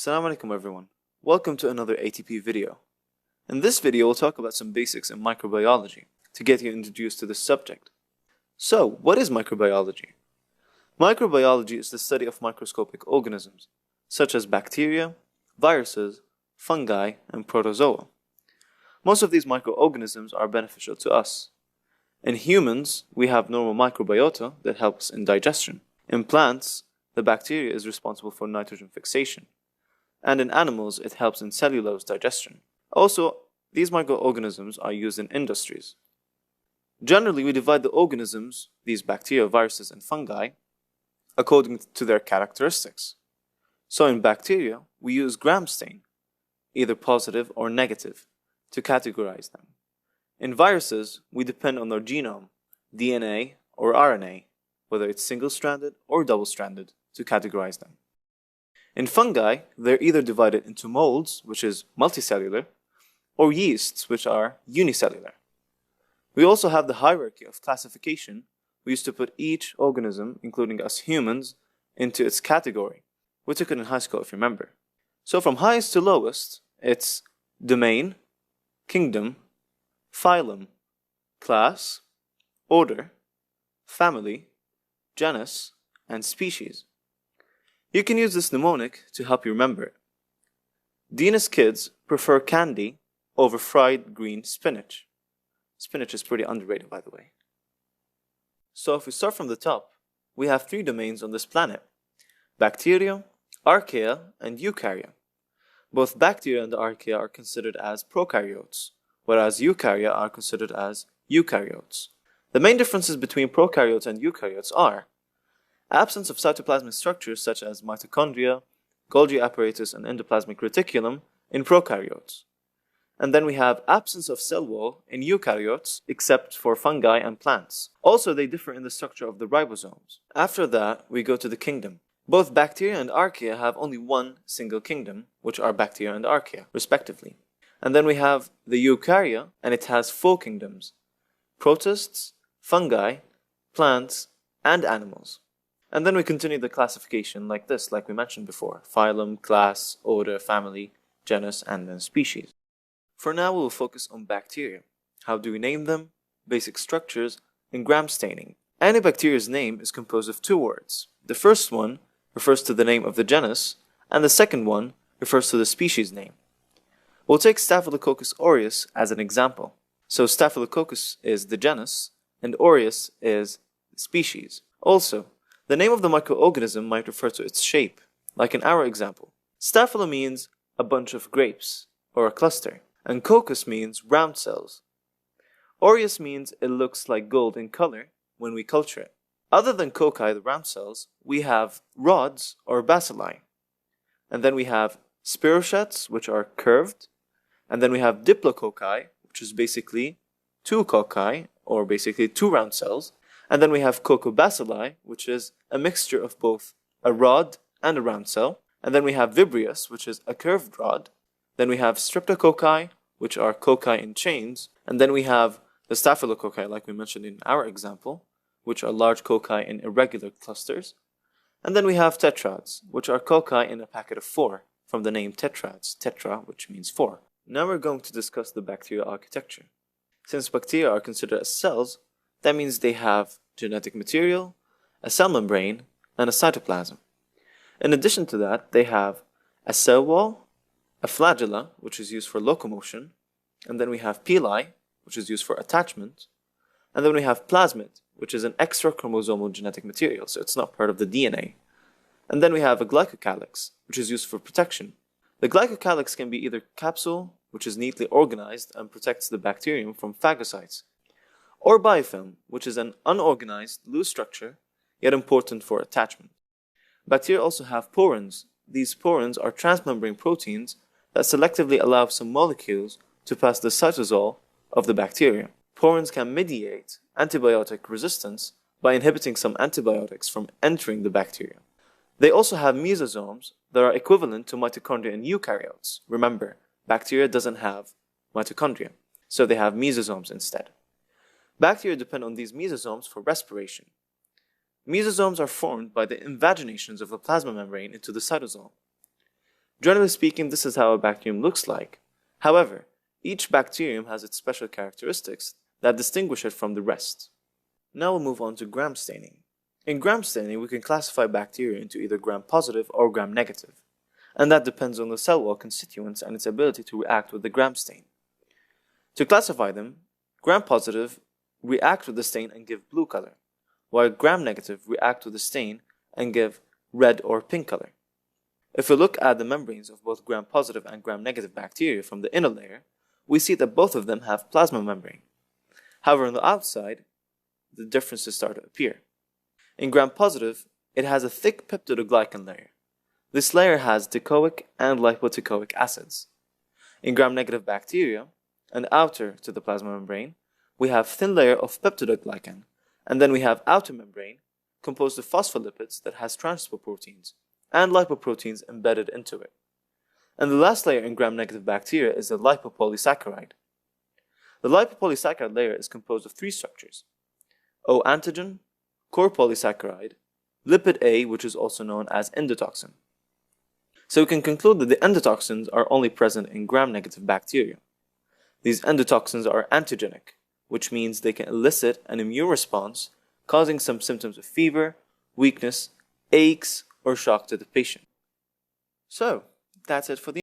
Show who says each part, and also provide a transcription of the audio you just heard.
Speaker 1: Assalamu alaikum everyone. Welcome to another ATP video. In this video we'll talk about some basics in microbiology to get you introduced to this subject. So, what is microbiology? Microbiology is the study of microscopic organisms, such as bacteria, viruses, fungi, and protozoa. Most of these microorganisms are beneficial to us. In humans, we have normal microbiota that helps in digestion. In plants, the bacteria is responsible for nitrogen fixation. And in animals, it helps in cellulose digestion. Also, these microorganisms are used in industries. Generally, we divide the organisms, these bacteria, viruses, and fungi, according to their characteristics. So in bacteria, we use gram stain, either positive or negative, to categorize them. In viruses, we depend on their genome, DNA or RNA, whether it's single-stranded or double-stranded, to categorize them. In fungi, they're either divided into molds, which is multicellular, or yeasts, which are unicellular. We also have the hierarchy of classification. We used to put each organism, including us humans, into its category. We took it in high school, if you remember. So from highest to lowest, it's domain, kingdom, phylum, class, order, family, genus, and species. You can use this mnemonic to help you remember it. Dina's kids prefer candy over fried green spinach. Spinach is pretty underrated, by the way. So if we start from the top, we have three domains on this planet: bacteria, archaea, and eukarya. Both bacteria and archaea are considered as prokaryotes, whereas eukarya are considered as eukaryotes. The main differences between prokaryotes and eukaryotes are absence of cytoplasmic structures such as mitochondria, Golgi apparatus, and endoplasmic reticulum in prokaryotes. And then we have absence of cell wall in eukaryotes except for fungi and plants. Also, they differ in the structure of the ribosomes. After that, we go to the kingdom. Both bacteria and archaea have only one single kingdom, which are bacteria and archaea, respectively. And then we have the eukarya, and it has four kingdoms: protists, fungi, plants, and animals. And then we continue the classification like this, like we mentioned before: phylum, class, order, family, genus, and then species. For now, we will focus on bacteria. How do we name them, basic structures, and gram staining. Any bacteria's name is composed of two words. The first one refers to the name of the genus, and the second one refers to the species name. We'll take Staphylococcus aureus as an example. So Staphylococcus is the genus, and aureus is the species. Also, the name of the microorganism might refer to its shape, like in our example. Staphylo means a bunch of grapes, or a cluster, and coccus means round cells. Aureus means it looks like gold in color when we culture it. Other than cocci, the round cells, we have rods or bacilli. And then we have spirochetes, which are curved. And then we have diplococci, which is basically two cocci, or basically two round cells. And then we have coccobacilli, which is a mixture of both a rod and a round cell. And then we have vibrio, which is a curved rod. Then we have streptococci, which are cocci in chains. And then we have the staphylococci, like we mentioned in our example, which are large cocci in irregular clusters. And then we have tetrads, which are cocci in a packet of four, from the name tetrads, tetra, which means four. Now we're going to discuss the bacterial architecture. Since bacteria are considered as cells, that means they have genetic material, a cell membrane, and a cytoplasm. In addition to that, they have a cell wall, a flagella, which is used for locomotion, and then we have pili, which is used for attachment, and then we have plasmid, which is an extra chromosomal genetic material, so it's not part of the DNA. And then we have a glycocalyx, which is used for protection. The glycocalyx can be either capsule, which is neatly organized and protects the bacterium from phagocytes, or biofilm, which is an unorganized, loose structure, yet important for attachment. Bacteria also have porins. These porins are transmembrane proteins that selectively allow some molecules to pass the cytosol of the bacteria. Porins can mediate antibiotic resistance by inhibiting some antibiotics from entering the bacteria. They also have mesosomes that are equivalent to mitochondria in eukaryotes. Remember, bacteria doesn't have mitochondria, so they have mesosomes instead. Bacteria depend on these mesosomes for respiration. Mesosomes are formed by the invaginations of the plasma membrane into the cytosol. Generally speaking, this is how a bacterium looks like. However, each bacterium has its special characteristics that distinguish it from the rest. Now we'll move on to gram staining. In gram staining, we can classify bacteria into either gram-positive or gram-negative, and that depends on the cell wall constituents and its ability to react with the gram stain. To classify them, gram-positive react with the stain and give blue color, while gram-negative react with the stain and give red or pink color. If we look at the membranes of both gram-positive and gram-negative bacteria from the inner layer, we see that both of them have plasma membrane. However, on the outside, the differences start to appear. In gram-positive, it has a thick peptidoglycan layer. This layer has dicoic and lipoticoic acids. In gram-negative bacteria, and outer to the plasma membrane, we have thin layer of peptidoglycan, and then we have outer membrane composed of phospholipids that has transport proteins and lipoproteins embedded into it. And the last layer in gram-negative bacteria is the lipopolysaccharide. The lipopolysaccharide layer is composed of three structures: O antigen, core polysaccharide, lipid A, which is also known as endotoxin. So we can conclude that the endotoxins are only present in gram-negative bacteria. These endotoxins are antigenic, which means they can elicit an immune response, causing some symptoms of fever, weakness, aches, or shock to the patient. So, that's it for the